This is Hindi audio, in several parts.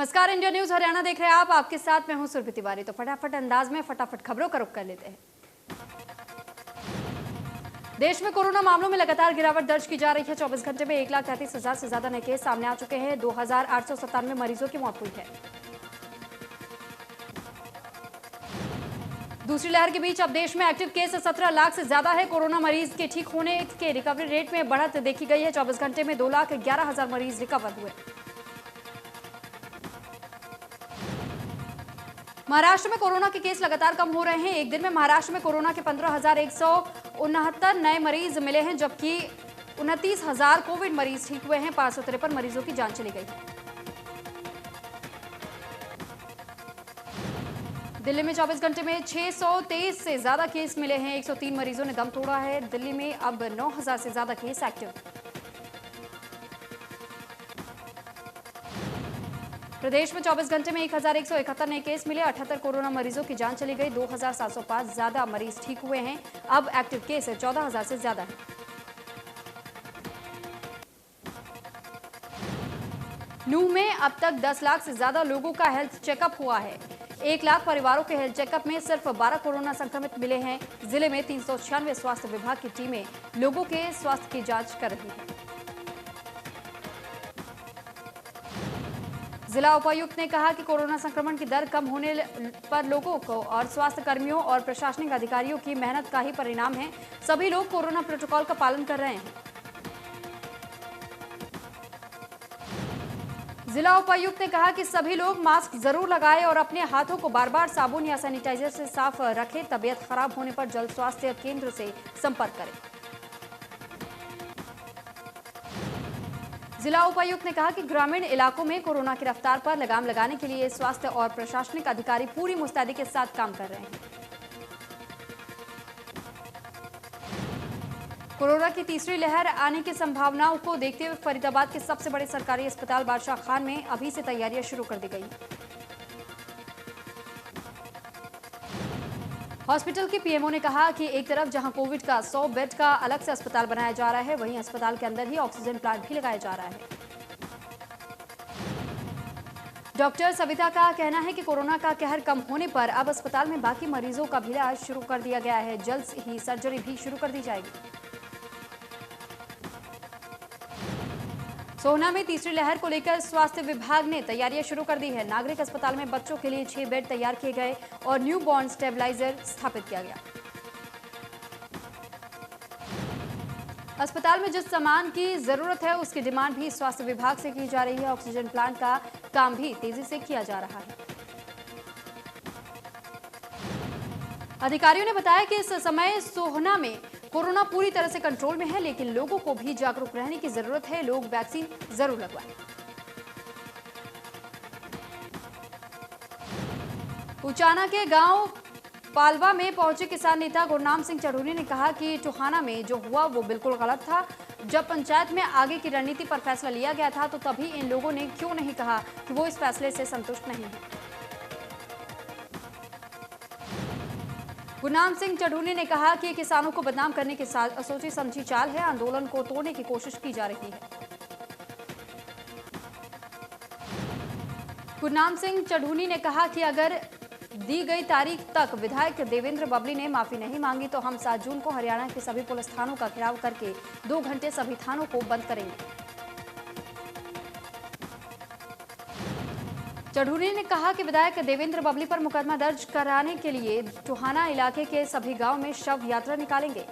नमस्कार, इंडिया न्यूज हरियाणा देख रहे हैं आप। आपके साथ मैं हूं सुरभि तिवारी। तो फटाफट अंदाज में फटाफट खबरों का रुख कर लेते हैं। देश में कोरोना मामलों में लगातार गिरावट दर्ज की जा रही है। 24 घंटे में 1,33,000 से ज्यादा नए केस सामने आ चुके हैं। 2,897 मरीजों की मौत हुई है। दूसरी लहर के बीच अब देश में एक्टिव केस 17 लाख से ज्यादा है। कोरोना मरीज के ठीक होने के रिकवरी रेट में बढ़त देखी गई है। 24 घंटे में 2,11,000 मरीज रिकवर हुए। महाराष्ट्र में कोरोना के केस लगातार कम हो रहे हैं। एक दिन में महाराष्ट्र में कोरोना के 15,169 नए मरीज मिले हैं, जबकि 29,000 कोविड मरीज ठीक हुए हैं। 553 मरीजों की जान चली गई है। दिल्ली में 24 घंटे में 623 से ज्यादा केस मिले हैं। 103 मरीजों ने दम तोड़ा है। दिल्ली में अब 9,000 से ज्यादा केस एक्टिव। प्रदेश में 24 घंटे में 1,171 नए केस मिले। 78 कोरोना मरीजों की जान चली गई। 2,705 ज्यादा मरीज ठीक हुए हैं। अब एक्टिव केस 14,000 से ज्यादा है। नूह में अब तक 10 लाख से ज्यादा लोगों का हेल्थ चेकअप हुआ है। 1 लाख परिवारों के हेल्थ चेकअप में सिर्फ 12 कोरोना संक्रमित मिले हैं। जिले में 396 स्वास्थ्य विभाग की टीमें लोगों के स्वास्थ्य की जांच कर रही है। जिला उपायुक्त ने कहा कि कोरोना संक्रमण की दर कम होने पर लोगों को और स्वास्थ्य कर्मियों और प्रशासनिक अधिकारियों की मेहनत का ही परिणाम है। सभी लोग कोरोना प्रोटोकॉल का पालन कर रहे हैं। जिला उपायुक्त ने कहा कि सभी लोग मास्क जरूर लगाएं और अपने हाथों को बार बार साबुन या सैनिटाइजर से साफ रखें। तबीयत खराब होने पर जल्द स्वास्थ्य केंद्र से संपर्क करें। जिला उपायुक्त ने कहा कि ग्रामीण इलाकों में कोरोना की रफ्तार पर लगाम लगाने के लिए स्वास्थ्य और प्रशासनिक अधिकारी पूरी मुस्तैदी के साथ काम कर रहे हैं। कोरोना की तीसरी लहर आने की संभावनाओं को देखते हुए फरीदाबाद के सबसे बड़े सरकारी अस्पताल बादशाह खान में अभी से तैयारियां शुरू कर दी गई। हॉस्पिटल के पीएमओ ने कहा कि एक तरफ जहां कोविड का 100 बेड का अलग से अस्पताल बनाया जा रहा है, वहीं अस्पताल के अंदर ही ऑक्सीजन प्लांट भी लगाया जा रहा है। डॉक्टर सविता का कहना है कि कोरोना का कहर कम होने पर अब अस्पताल में बाकी मरीजों का भी इलाज शुरू कर दिया गया है। जल्द ही सर्जरी भी शुरू कर दी जाएगी। सोहना में तीसरी लहर को लेकर स्वास्थ्य विभाग ने तैयारियां शुरू कर दी है। नागरिक अस्पताल में बच्चों के लिए 6 बेड तैयार किए गए और न्यू बॉर्न स्टेबलाइजर स्थापित किया गया। अस्पताल में जिस सामान की जरूरत है उसकी डिमांड भी स्वास्थ्य विभाग से की जा रही है। ऑक्सीजन प्लांट का काम भी तेजी से किया जा रहा है। अधिकारियों ने बताया कि इस समय सोहना में कोरोना पूरी तरह से कंट्रोल में है, लेकिन लोगों को भी जागरूक रहने की जरूरत है। लोग वैक्सीन जरूर लगवाएं। उचाना के गांव पालवा में पहुंचे किसान नेता गुरनाम सिंह चढ़ूनी ने कहा कि टोहाना में जो हुआ वो बिल्कुल गलत था। जब पंचायत में आगे की रणनीति पर फैसला लिया गया था तो तभी इन लोगों ने क्यों नहीं कहा कि वो इस फैसले से संतुष्ट नहीं है। गुरनाम सिंह चढ़ूनी ने कहा कि किसानों को बदनाम करने के साथ सोची समझी चाल है। आंदोलन को तोड़ने की कोशिश की जा रही है। गुरनाम सिंह चढ़ूनी ने कहा कि अगर दी गई तारीख तक विधायक देवेंद्र बबली ने माफी नहीं मांगी तो हम 7 जून को हरियाणा के सभी पुलिस थानों का घेराव करके 2 घंटे सभी थानों को बंद करेंगे। चढ़ूनी ने कहा कि विधायक देवेंद्र बबली पर मुकदमा दर्ज कराने के लिए टोहाना इलाके के सभी गांव में शव यात्रा निकालेंगे।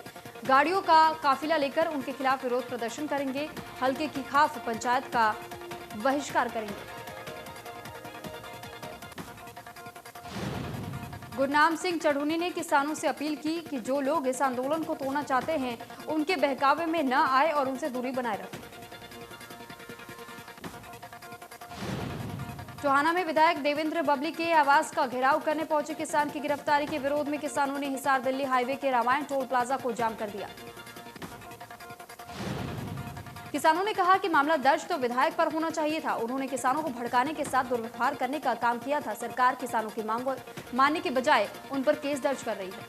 गाड़ियों का काफिला लेकर उनके खिलाफ विरोध प्रदर्शन करेंगे। हल्के की खाफ पंचायत का बहिष्कार करेंगे। गुरनाम सिंह चढ़ूनी ने किसानों से अपील की कि जो लोग इस आंदोलन को तोड़ना चाहते हैं उनके बहकावे में न आए और उनसे दूरी बनाए रखें। टोहाना में विधायक देवेंद्र बबली के आवास का घेराव करने पहुंचे किसान की गिरफ्तारी के विरोध में किसानों ने हिसार दिल्ली हाईवे के रामायण टोल प्लाजा को जाम कर दिया। किसानों ने कहा कि मामला दर्ज तो विधायक पर होना चाहिए था। उन्होंने किसानों को भड़काने के साथ दुर्व्यवहार करने का काम किया था। सरकार किसानों की मांग मानने के बजाय उन पर केस दर्ज कर रही है।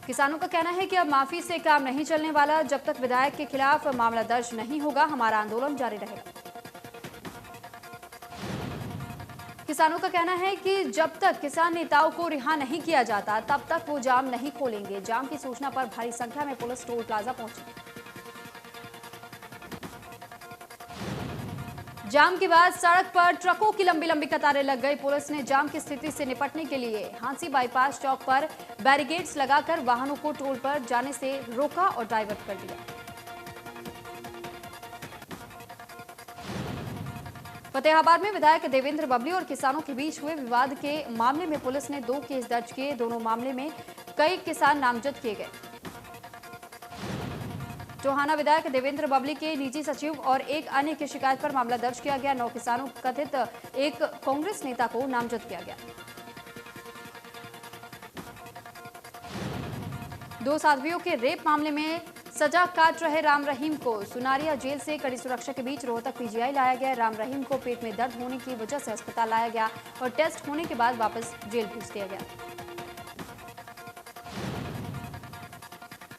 किसानों का कहना है कि अब माफी से काम नहीं चलने वाला। जब तक विधायक के खिलाफ मामला दर्ज नहीं होगा, हमारा आंदोलन जारी रहेगा। किसानों का कहना है कि जब तक किसान नेताओं को रिहा नहीं किया जाता, तब तक वो जाम नहीं खोलेंगे। जाम की सूचना पर भारी संख्या में पुलिस टोल प्लाजा पहुंची। जाम के बाद सड़क पर ट्रकों की लंबी लंबी कतारें लग गई। पुलिस ने जाम की स्थिति से निपटने के लिए हांसी बाईपास चौक पर बैरिकेड्स लगाकर वाहनों को टोल पर जाने से रोका और डाइवर्ट कर दिया। फतेहाबाद में विधायक देवेंद्र बबली और किसानों के बीच हुए विवाद के मामले में पुलिस ने 2 केस दर्ज किए। दोनों मामले में कई किसान नामजद किए गए। टोहाना विधायक देवेंद्र बबली के निजी सचिव और एक अन्य की शिकायत पर मामला दर्ज किया गया। 9 किसानों कथित एक कांग्रेस नेता को नामजद किया गया। 2 साध्वियों के रेप मामले में सजा काट रहे राम रहीम को सुनारिया जेल से कड़ी सुरक्षा के बीच रोहतक पीजीआई लाया गया। राम रहीम को पेट में दर्द होने की वजह से अस्पताल लाया गया और टेस्ट होने के बाद वापस जेल भेज दिया गया।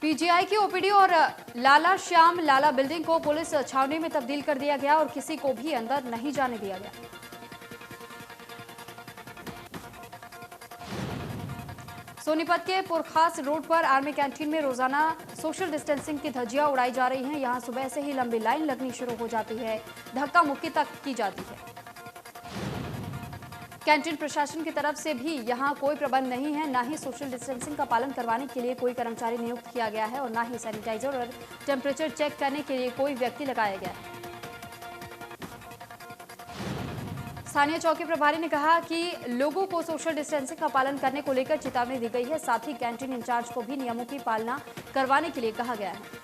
पीजीआई की ओपीडी और लाला श्याम लाला बिल्डिंग को पुलिस छावनी में तब्दील कर दिया गया और किसी को भी अंदर नहीं जाने दिया गया। सोनीपत के पुरखास रोड पर आर्मी कैंटीन में रोजाना सोशल डिस्टेंसिंग की धज्जियां उड़ाई जा रही हैं। यहां सुबह से ही लंबी लाइन लगनी शुरू हो जाती है। धक्का मुक्की तक की जाती है। कैंटीन प्रशासन की तरफ से भी यहां कोई प्रबंध नहीं है। ना ही सोशल डिस्टेंसिंग का पालन करवाने के लिए कोई कर्मचारी नियुक्त किया गया है और ना ही सैनिटाइजर और टेम्परेचर चेक करने के लिए कोई व्यक्ति लगाया गया है। स्थानीय चौकी प्रभारी ने कहा कि लोगों को सोशल डिस्टेंसिंग का पालन करने को लेकर चेतावनी दी गई है। साथ ही कैंटीन इंचार्ज को भी नियमों की पालना करवाने के लिए कहा गया है।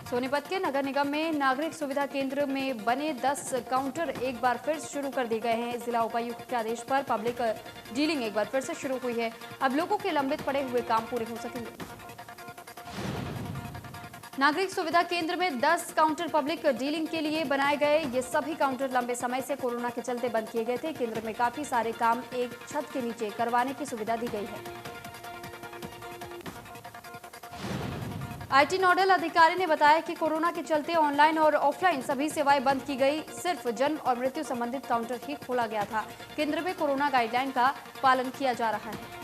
सोनीपत के नगर निगम में नागरिक सुविधा केंद्र में बने 10 काउंटर एक बार फिर शुरू कर दिए गए हैं। जिला उपायुक्त के आदेश पर पब्लिक डीलिंग एक बार फिर से शुरू हुई है। अब लोगों के लंबित पड़े हुए काम पूरे हो सकेंगे। नागरिक सुविधा केंद्र में 10 काउंटर पब्लिक डीलिंग के लिए बनाए गए। ये सभी काउंटर लंबे समय से कोरोना के चलते बंद किए गए थे। केंद्र में काफी सारे काम एक छत के नीचे करवाने की सुविधा दी गई है। आईटी नोडल अधिकारी ने बताया कि कोरोना के चलते ऑनलाइन और ऑफलाइन सभी सेवाएं बंद की गई। सिर्फ जन्म और मृत्यु संबंधित काउंटर ही खोला गया था। केंद्र में कोरोना गाइडलाइन का पालन किया जा रहा है।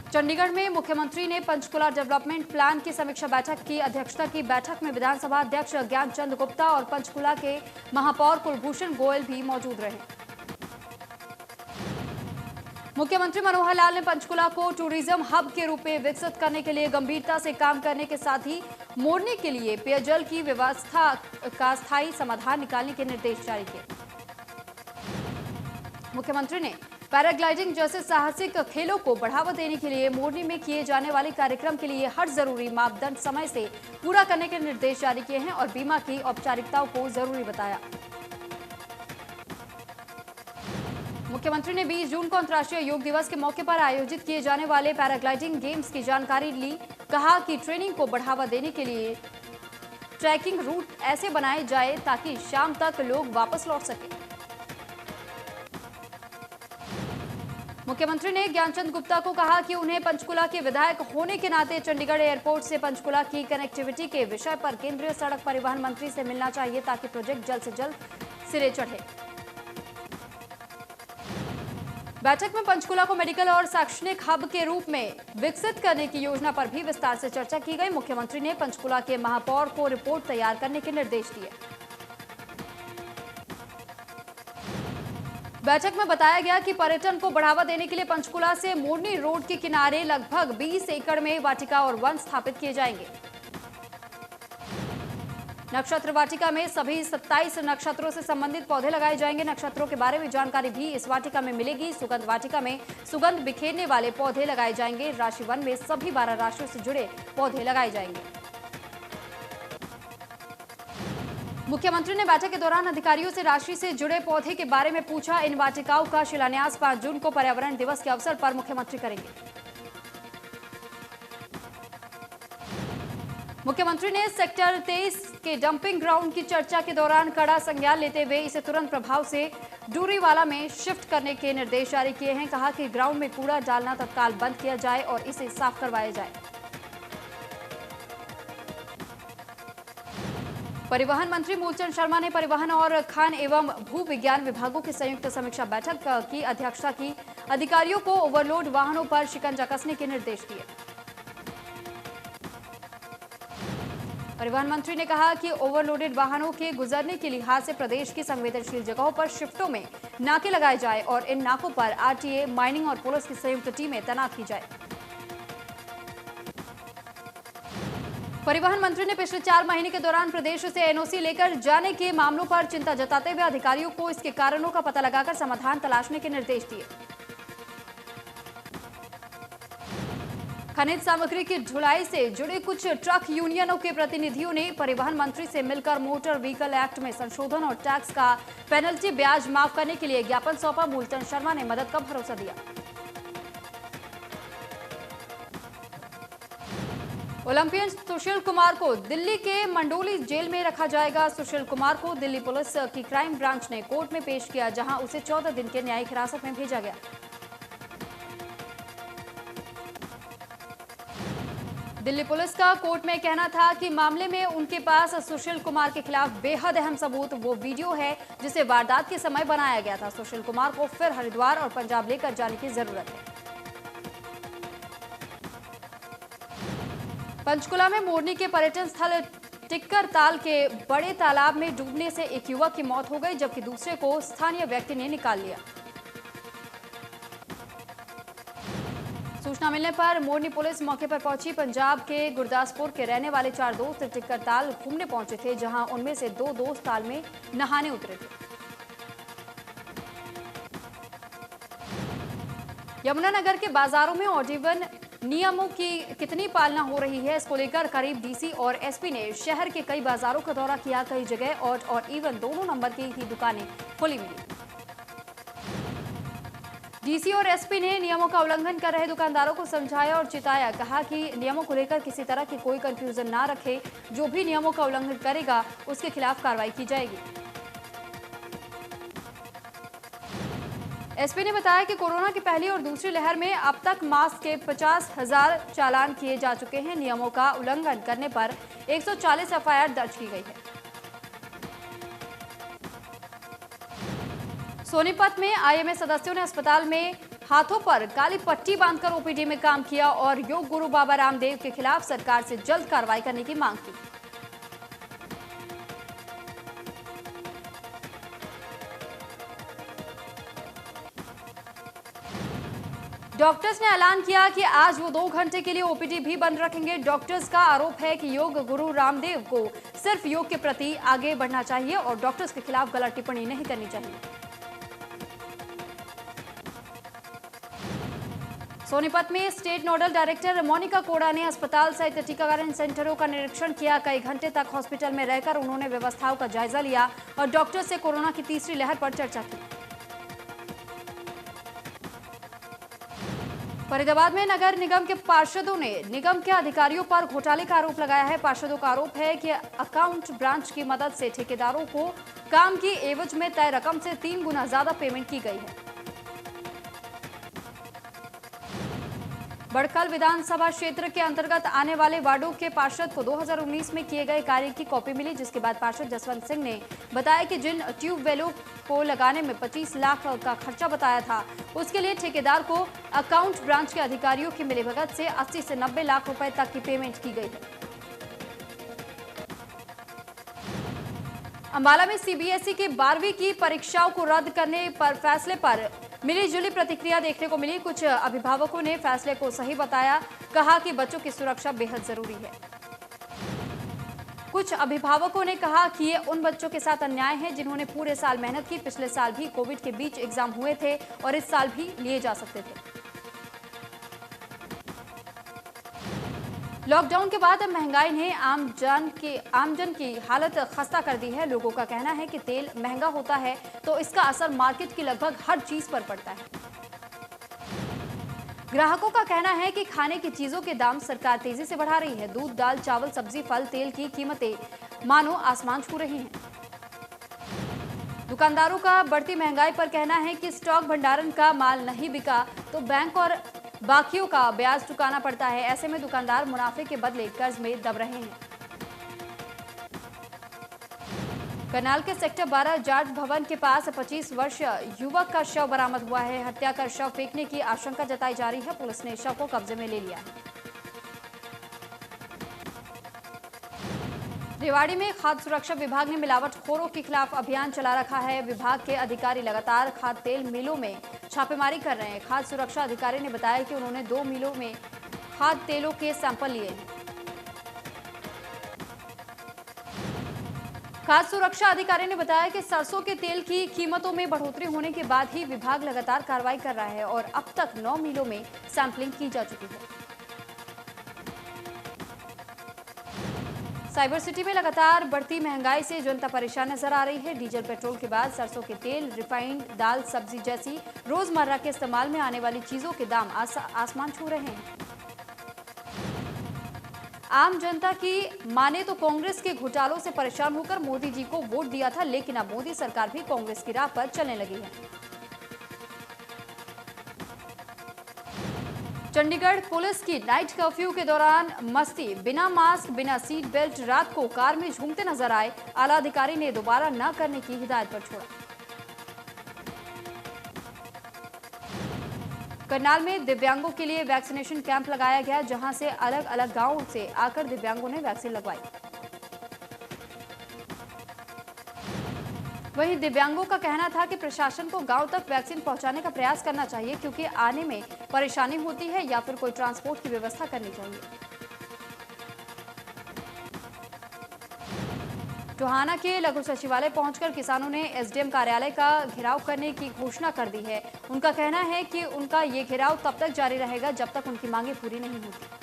चंडीगढ़ में मुख्यमंत्री ने पंचकुला डेवलपमेंट प्लान की समीक्षा बैठक की अध्यक्षता की। बैठक में विधानसभा अध्यक्ष ज्ञानचंद गुप्ता और पंचकुला के महापौर कुलभूषण गोयल भी मौजूद रहे। मुख्यमंत्री मनोहर लाल ने पंचकुला को टूरिज्म हब के रूप में विकसित करने के लिए गंभीरता से काम करने के साथ ही मोरनी के लिए पेयजल की व्यवस्था का स्थायी समाधान निकालने के निर्देश जारी किए। मुख्यमंत्री ने पैराग्लाइडिंग जैसे साहसिक खेलों को बढ़ावा देने के लिए मोरनी में किए जाने वाले कार्यक्रम के लिए हर जरूरी मापदंड समय से पूरा करने के निर्देश जारी किए हैं और बीमा की औपचारिकताओं को जरूरी बताया। मुख्यमंत्री ने 20 जून को अंतर्राष्ट्रीय योग दिवस के मौके पर आयोजित किए जाने वाले पैराग्लाइडिंग गेम्स की जानकारी ली। कहा कि ट्रेनिंग को बढ़ावा देने के लिए ट्रैकिंग रूट ऐसे बनाए जाए ताकि शाम तक लोग वापस लौट सकें। मुख्यमंत्री ने ज्ञानचंद गुप्ता को कहा कि उन्हें पंचकुला के विधायक होने के नाते चंडीगढ़ एयरपोर्ट से पंचकुला की कनेक्टिविटी के विषय पर केंद्रीय सड़क परिवहन मंत्री से मिलना चाहिए ताकि प्रोजेक्ट जल्द से जल्द सिरे चढ़े। बैठक में पंचकुला को मेडिकल और शैक्षणिक हब के रूप में विकसित करने की योजना पर भी विस्तार से चर्चा की गई। मुख्यमंत्री ने पंचकुला के महापौर को रिपोर्ट तैयार करने के निर्देश दिए। बैठक में बताया गया कि पर्यटन को बढ़ावा देने के लिए पंचकुला से मोरनी रोड के किनारे लगभग 20 एकड़ में वाटिका और वन स्थापित किए जाएंगे। नक्षत्र वाटिका में सभी 27 नक्षत्रों से संबंधित पौधे लगाए जाएंगे। नक्षत्रों के बारे में जानकारी भी इस वाटिका में मिलेगी। सुगंध वाटिका में सुगंध बिखेरने वाले पौधे लगाए जाएंगे। राशि वन में सभी 12 राशियों से जुड़े पौधे लगाए जाएंगे। मुख्यमंत्री ने बैठक के दौरान अधिकारियों से राशि से जुड़े पौधे के बारे में पूछा। इन वाटिकाओं का शिलान्यास 5 जून को पर्यावरण दिवस के अवसर पर मुख्यमंत्री करेंगे। मुख्यमंत्री ने सेक्टर 23 के डंपिंग ग्राउंड की चर्चा के दौरान कड़ा संज्ञान लेते हुए इसे तुरंत प्रभाव से डूरीवाला में शिफ्ट करने के निर्देश जारी किए हैं। कहा कि ग्राउंड में कूड़ा डालना तत्काल बंद किया जाए और इसे साफ करवाया जाए। परिवहन मंत्री मूलचंद शर्मा ने परिवहन और खान एवं भू विज्ञान विभागों की संयुक्त समीक्षा बैठक की अध्यक्षता की। अधिकारियों को ओवरलोड वाहनों पर शिकंजा कसने के निर्देश दिए। परिवहन मंत्री ने कहा कि ओवरलोडेड वाहनों के गुजरने के लिहाज से प्रदेश की संवेदनशील जगहों पर शिफ्टों में नाके लगाए जाए और इन नाकों पर आरटीए, माइनिंग और पुलिस की संयुक्त टीमें तैनात की जाए। परिवहन मंत्री ने पिछले 4 महीने के दौरान प्रदेश से एनओसी लेकर जाने के मामलों पर चिंता जताते हुए अधिकारियों को इसके कारणों का पता लगाकर समाधान तलाशने के निर्देश दिए। खनिज सामग्री की ढुलाई से जुड़े कुछ ट्रक यूनियनों के प्रतिनिधियों ने परिवहन मंत्री से मिलकर मोटर व्हीकल एक्ट में संशोधन और टैक्स का पेनल्टी ब्याज माफ करने के लिए ज्ञापन सौंपा। मूलचंद शर्मा ने मदद का भरोसा दिया। ओलंपियन सुशील कुमार को दिल्ली के मंडोली जेल में रखा जाएगा। सुशील कुमार को दिल्ली पुलिस की क्राइम ब्रांच ने कोर्ट में पेश किया, जहां उसे 14 दिन के न्यायिक हिरासत में भेजा गया। दिल्ली पुलिस का कोर्ट में कहना था कि मामले में उनके पास सुशील कुमार के खिलाफ बेहद अहम सबूत वो वीडियो है जिसे वारदात के समय बनाया गया था। सुशील कुमार को फिर हरिद्वार और पंजाब लेकर जाने की जरूरत है। पंचकुला में मोरनी के पर्यटन स्थल टिक्कर ताल के बड़े तालाब में डूबने से एक युवक की मौत हो गई, जबकि दूसरे को स्थानीय व्यक्ति ने निकाल लिया। सूचना मिलने पर मोरनी पुलिस मौके पर पहुंची। पंजाब के गुरदासपुर के रहने वाले 4 दोस्त टिक्कर ताल घूमने पहुंचे थे, जहां उनमें से 2 दोस्त ताल में नहाने उतरे थे। यमुनानगर के बाजारों में ऑडिवन नियमों की कितनी पालना हो रही है, इसको लेकर करीब डीसी और एसपी ने शहर के कई बाजारों का दौरा किया। कई जगह ऑड और इवन दोनों नंबर की ही दुकानें खुली मिली। डीसी और एसपी ने नियमों का उल्लंघन कर रहे दुकानदारों को समझाया और चिताया। कहा कि नियमों को लेकर किसी तरह की कोई कंफ्यूजन ना रखे, जो भी नियमों का उल्लंघन करेगा उसके खिलाफ कार्रवाई की जाएगी। एसपी ने बताया कि कोरोना की पहली और दूसरी लहर में अब तक मास्क के 50,000 चालान किए जा चुके हैं। नियमों का उल्लंघन करने पर 140 एफआईआर दर्ज की गई है। सोनीपत में आईएमए सदस्यों ने अस्पताल में हाथों पर काली पट्टी बांधकर ओपीडी में काम किया और योग गुरु बाबा रामदेव के खिलाफ सरकार से जल्द कार्रवाई करने की मांग की। डॉक्टर्स ने ऐलान किया कि आज वो 2 घंटे के लिए ओपीडी भी बंद रखेंगे। डॉक्टर्स का आरोप है कि योग गुरु रामदेव को सिर्फ योग के प्रति आगे बढ़ना चाहिए और डॉक्टर्स के खिलाफ गलत टिप्पणी नहीं करनी चाहिए। सोनीपत में स्टेट नोडल डायरेक्टर मोनिका कोड़ा ने अस्पताल सहित टीकाकरण सेंटरों का निरीक्षण किया। कई घंटे तक हॉस्पिटल में रहकर उन्होंने व्यवस्थाओं का जायजा लिया और डॉक्टर से कोरोना की तीसरी लहर पर चर्चा की। फरीदाबाद में नगर निगम के पार्षदों ने निगम के अधिकारियों पर घोटाले का आरोप लगाया है। पार्षदों का आरोप है कि अकाउंट ब्रांच की मदद से ठेकेदारों को काम की एवज में तय रकम से 3 गुना ज्यादा पेमेंट की गई है। बड़खल विधानसभा क्षेत्र के अंतर्गत आने वाले वार्डों के पार्षद को 2019 में किए गए कार्य की कॉपी मिली, जिसके बाद पार्षद जसवंत सिंह ने बताया कि जिन ट्यूबवेलों को लगाने में 25 लाख का खर्चा बताया था, उसके लिए ठेकेदार को अकाउंट ब्रांच के अधिकारियों की मिलीभगत से 80 से 90 लाख रुपए तक की पेमेंट की गई है। अंबाला में सीबीएसई की 12वीं की परीक्षाओं को रद्द करने पर फैसले पर मिलीजुली प्रतिक्रिया देखने को मिली। कुछ अभिभावकों ने फैसले को सही बताया, कहा कि बच्चों की सुरक्षा बेहद जरूरी है। कुछ अभिभावकों ने कहा कि ये उन बच्चों के साथ अन्याय है जिन्होंने पूरे साल मेहनत की। पिछले साल भी कोविड के बीच एग्जाम हुए थे और इस साल भी लिए जा सकते थे। लॉकडाउन के बाद महंगाई ने आमजन की हालत खस्ता कर दी है। लोगों का कहना है कि तेल महंगा होता है तो इसका असर मार्केट की लगभग हर चीज पर पड़ता है। ग्राहकों का कहना है कि खाने की चीजों के दाम सरकार तेजी से बढ़ा रही है। दूध, दाल, चावल, सब्जी, फल, तेल की कीमतें मानो आसमान छू रही हैं। दुकानदारों का बढ़ती महंगाई पर कहना है कि स्टॉक भंडारण का माल नहीं बिका तो बैंक और बाकियों का ब्याज चुकाना पड़ता है। ऐसे में दुकानदार मुनाफे के बदले कर्ज में दब रहे हैं। करनाल के सेक्टर 12 जाट भवन के पास 25 वर्षीय युवक का शव बरामद हुआ है। हत्या कर शव फेंकने की आशंका जताई जा रही है। पुलिस ने शव को कब्जे में ले लिया है। रेवाड़ी में खाद्य सुरक्षा विभाग ने मिलावटखोरों के खिलाफ अभियान चला रखा है। विभाग के अधिकारी लगातार खाद्य तेल मिलों में छापेमारी कर रहे हैं। खाद्य सुरक्षा अधिकारी ने बताया कि उन्होंने 2 मिलों में खाद्य तेलों के सैंपल लिए हैं। खाद्य सुरक्षा अधिकारी ने बताया कि सरसों के तेल की कीमतों में बढ़ोतरी होने के बाद ही विभाग लगातार कार्रवाई कर रहा है और अब तक 9 मिलों में सैंपलिंग की जा चुकी है। साइबर सिटी में लगातार बढ़ती महंगाई से जनता परेशान नजर आ रही है। डीजल, पेट्रोल के बाद सरसों के तेल, रिफाइंड, दाल, सब्जी जैसी रोजमर्रा के इस्तेमाल में आने वाली चीजों के दाम आसमान छू रहे हैं। आम जनता की माने तो कांग्रेस के घोटालों से परेशान होकर मोदी जी को वोट दिया था, लेकिन अब मोदी सरकार भी कांग्रेस की राह पर चलने लगी है। चंडीगढ़ पुलिस की नाइट कर्फ्यू के दौरान मस्ती, बिना मास्क, बिना सीट बेल्ट रात को कार में झूमते नजर आए। आला अधिकारी ने दोबारा न करने की हिदायत पर छोड़ा। करनाल में दिव्यांगों के लिए वैक्सीनेशन कैंप लगाया गया, जहां से अलग अलग गांवों से आकर दिव्यांगों ने वैक्सीन लगवाई। वहीं दिव्यांगों का कहना था कि प्रशासन को गांव तक वैक्सीन पहुंचाने का प्रयास करना चाहिए, क्योंकि आने में परेशानी होती है या फिर कोई ट्रांसपोर्ट की व्यवस्था करनी चाहिए। टोहाना के लघु सचिवालय पहुंचकर किसानों ने एसडीएम कार्यालय का घेराव करने की घोषणा कर दी है। उनका कहना है कि उनका ये घेराव तब तक जारी रहेगा जब तक उनकी मांगें पूरी नहीं होती।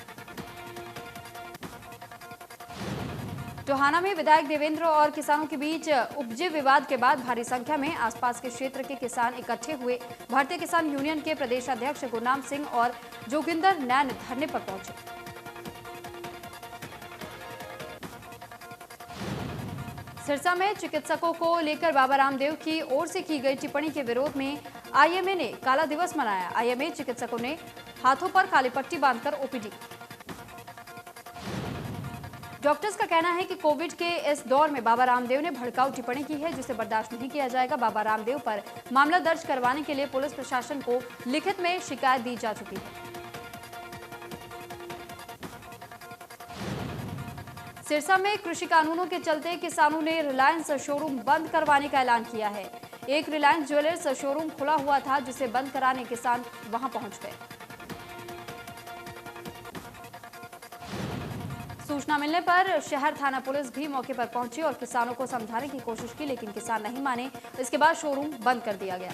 टोहाना में विधायक देवेंद्र और किसानों के बीच उपजे विवाद के बाद भारी संख्या में आसपास के क्षेत्र के किसान इकट्ठे हुए। भारतीय किसान यूनियन के प्रदेश अध्यक्ष गुरनाम सिंह और जोगिंदर नैन धरने पर पहुंचे। सिरसा में चिकित्सकों को लेकर बाबा रामदेव की ओर से की गई टिप्पणी के विरोध में आईएमए ने काला दिवस मनाया। आईएमए चिकित्सकों ने हाथों पर काली पट्टी बांधकर ओपीडी। डॉक्टर्स का कहना है कि कोविड के इस दौर में बाबा रामदेव ने भड़काऊ टिप्पणी की है, जिसे बर्दाश्त नहीं किया जाएगा। बाबा रामदेव पर मामला दर्ज करवाने के लिए पुलिस प्रशासन को लिखित में शिकायत दी जा चुकी है। सिरसा में कृषि कानूनों के चलते किसानों ने रिलायंस शोरूम बंद करवाने का ऐलान किया है। एक रिलायंस ज्वेलर्स शोरूम खुला हुआ था, जिसे बंद कराने किसान वहां पहुंच गए। सूचना मिलने पर शहर थाना पुलिस भी मौके पर पहुंची और किसानों को समझाने की कोशिश की, लेकिन किसान नहीं माने। इसके बाद शोरूम बंद कर दिया गया।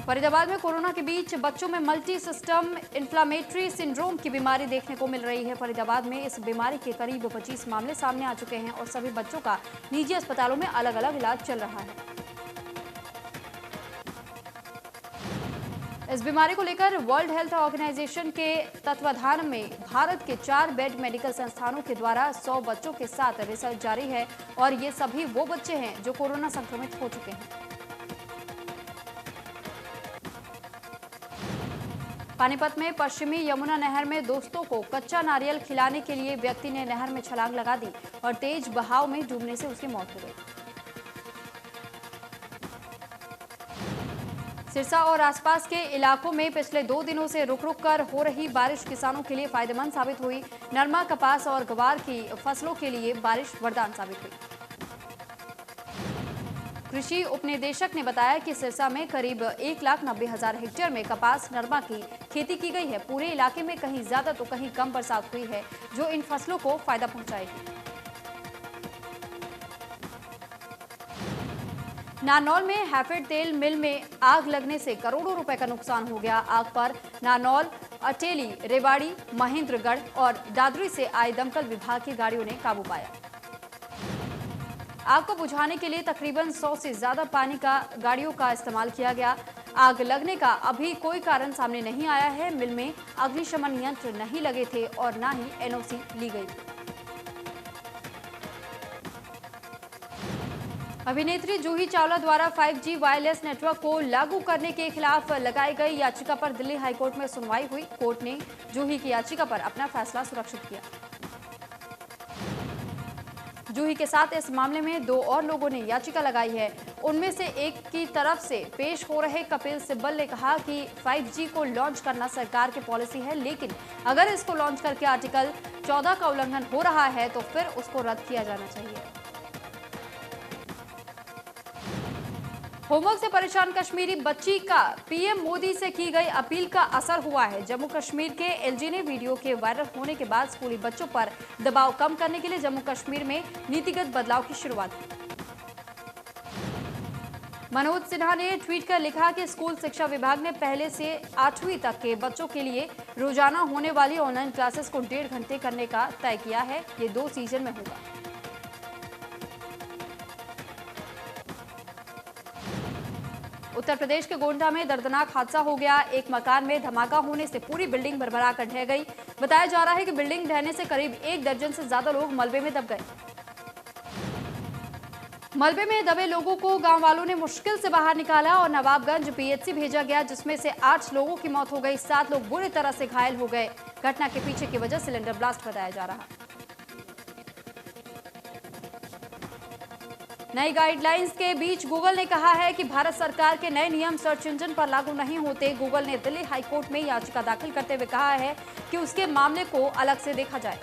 फरीदाबाद में कोरोना के बीच बच्चों में मल्टी सिस्टम इन्फ्लामेटरी सिंड्रोम की बीमारी देखने को मिल रही है। फरीदाबाद में इस बीमारी के करीब 25 मामले सामने आ चुके हैं और सभी बच्चों का निजी अस्पतालों में अलग अलग इलाज चल रहा है। इस बीमारी को लेकर वर्ल्ड हेल्थ ऑर्गेनाइजेशन के तत्वाधान में भारत के 4 बेड मेडिकल संस्थानों के द्वारा 100 बच्चों के साथ रिसर्च जारी है और ये सभी वो बच्चे हैं जो कोरोना संक्रमित हो चुके हैं। पानीपत में पश्चिमी यमुना नहर में दोस्तों को कच्चा नारियल खिलाने के लिए व्यक्ति ने नहर में छलांग लगा दी और तेज बहाव में डूबने से उसकी मौत हो गई। सिरसा और आसपास के इलाकों में पिछले 2 दिनों से रुक रुक कर हो रही बारिश किसानों के लिए फायदेमंद साबित हुई। नरमा, कपास और ग्वार की फसलों के लिए बारिश वरदान साबित हुई। कृषि उपनिदेशक ने बताया कि सिरसा में करीब 1,90,000 हेक्टेयर में कपास, नरमा की खेती की गई है। पूरे इलाके में कहीं ज्यादा तो कहीं कम बरसात हुई है, जो इन फसलों को फायदा पहुंचाएगी। नारनौल में हैफेड तेल मिल में आग लगने से करोड़ों रुपए का नुकसान हो गया। आग पर नारनौल, अटेली, रेवाड़ी, महेंद्रगढ़ और दादरी से आई दमकल विभाग की गाड़ियों ने काबू पाया। आग को बुझाने के लिए तकरीबन 100 से ज्यादा पानी का गाड़ियों का इस्तेमाल किया गया। आग लगने का अभी कोई कारण सामने नहीं आया है। मिल में अग्निशमन यंत्र नहीं लगे थे और न ही एनओसी ली गई। अभिनेत्री जूही चावला द्वारा 5G वायरलेस नेटवर्क को लागू करने के खिलाफ लगाई गई याचिका पर दिल्ली हाईकोर्ट में सुनवाई हुई। कोर्ट ने जूही की याचिका पर अपना फैसला सुरक्षित किया। जूही के साथ इस मामले में 2 और लोगों ने याचिका लगाई है। उनमें से एक की तरफ से पेश हो रहे कपिल सिब्बल ने कहा कि 5G को लॉन्च करना सरकार की पॉलिसी है, लेकिन अगर इसको लॉन्च करके आर्टिकल 14 का उल्लंघन हो रहा है तो फिर उसको रद्द किया जाना चाहिए। होमवर्क से परेशान कश्मीरी बच्ची का पीएम मोदी से की गई अपील का असर हुआ है। जम्मू कश्मीर के एलजी ने वीडियो के वायरल होने के बाद स्कूली बच्चों पर दबाव कम करने के लिए जम्मू कश्मीर में नीतिगत बदलाव की शुरुआत की। मनोज सिन्हा ने ट्वीट कर लिखा कि स्कूल शिक्षा विभाग ने पहले से 8वीं तक के बच्चों के लिए रोजाना होने वाली ऑनलाइन क्लासेस को 1.5 घंटे करने का तय किया है। ये 2 सीजन में होगा। उत्तर प्रदेश के गोंडा में दर्दनाक हादसा हो गया। एक मकान में धमाका होने से पूरी बिल्डिंग भरभरा कर ढह गई। बताया जा रहा है कि बिल्डिंग ढहने से करीब 1 दर्जन से ज्यादा लोग मलबे में दब गए। मलबे में दबे लोगों को गांव वालों ने मुश्किल से बाहर निकाला और नवाबगंज पीएचसी भेजा गया, जिसमें से 8 लोगों की मौत हो गई। 7 लोग बुरी तरह से घायल हो गए। घटना के पीछे की वजह सिलेंडर ब्लास्ट बताया जा रहा है। नई गाइडलाइंस के बीच गूगल ने कहा है कि भारत सरकार के नए नियम सर्च इंजन पर लागू नहीं होते। गूगल ने दिल्ली हाईकोर्ट में याचिका दाखिल करते हुए कहा है कि उसके मामले को अलग से देखा जाए।